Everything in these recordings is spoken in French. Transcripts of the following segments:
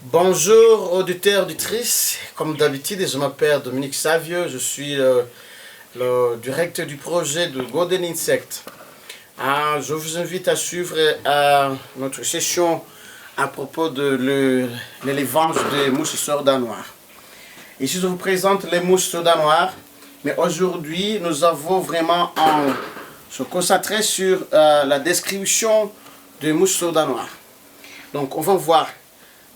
Bonjour auditeurs, auditrices, comme d'habitude je m'appelle Dominique Savio, je suis le directeur du projet de Golden Insect. Je vous invite à suivre notre session à propos de l'élevage des mousses sorda noires. Ici je vous présente les mousses sorda noires, mais aujourd'hui nous avons vraiment se concentrer sur la description des mousses sorda noires. Donc on va voir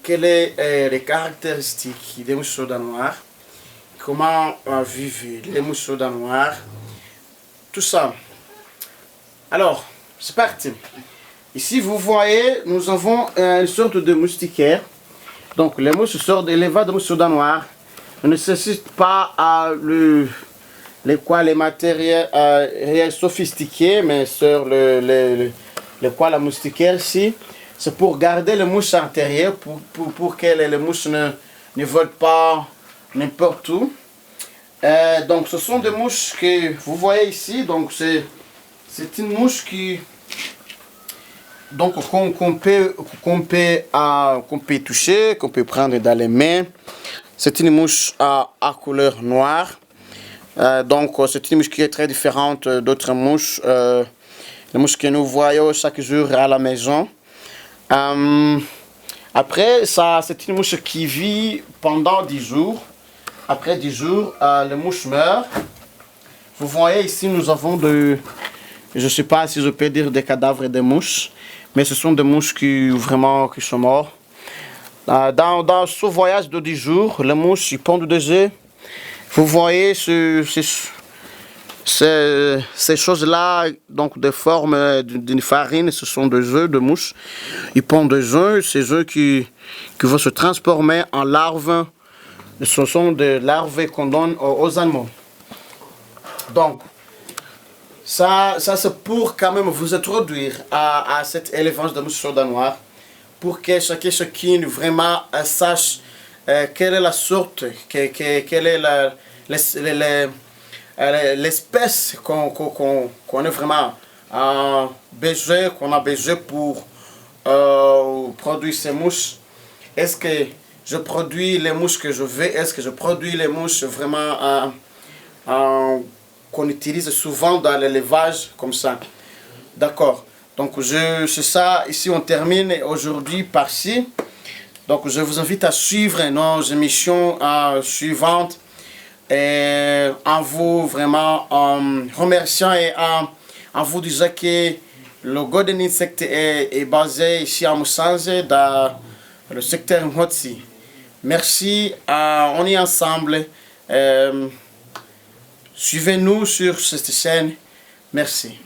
quelles sont les caractéristiques des mousses sorda noires, comment vivent les mousses sorda noires, tout ça. Alors, c'est parti. Ici, vous voyez, nous avons une sorte de moustiquaire. Donc, les mousses sorda, l'élevage de mousses sorda noires ne nécessite pas les matériels sophistiqués, mais sur la moustiquaire ici. C'est pour garder les mouches à l'intérieur, pour que les mouches ne volent pas n'importe où. Donc ce sont des mouches que vous voyez ici. Donc c'est une mouche qu'on peut toucher, qu'on peut prendre dans les mains. C'est une mouche à couleur noire. Donc c'est une mouche qui est très différente d'autres mouches. Les mouches que nous voyons chaque jour à la maison. Après, c'est une mouche qui vit pendant 10 jours. Après 10 jours, les mouches meurent. Vous voyez ici, nous avons je ne sais pas si je peux dire des cadavres de mouches, mais ce sont des mouches qui sont mortes. Dans ce voyage de 10 jours, les mouches pondent des œufs. Vous voyez ces choses-là, donc de forme d'une farine, ce sont des œufs de mouche. Ils pondent des œufs, ces œufs qui vont se transformer en larves. Ce sont des larves qu'on donne aux animaux. Donc, ça c'est pour quand même vous introduire à cet élevage de mousses sorda noires, pour que chacun vraiment sache quelle est la sorte, quelle est l'espèce qu'on est vraiment besoin, qu'on a besoin pour produire ces mouches. Est-ce que je produis les mouches que je veux? Est-ce que je produis les mouches vraiment qu'on utilise souvent dans l'élevage comme ça? D'accord. Donc c'est ça. Ici on termine aujourd'hui par-ci. Donc je vous invite à suivre nos émissions suivantes. Et en vous vraiment remerciant et en vous disant que le Golden Insect est basé ici à Musanze, dans le secteur Motsi. Merci, on est ensemble. Suivez-nous sur cette chaîne. Merci.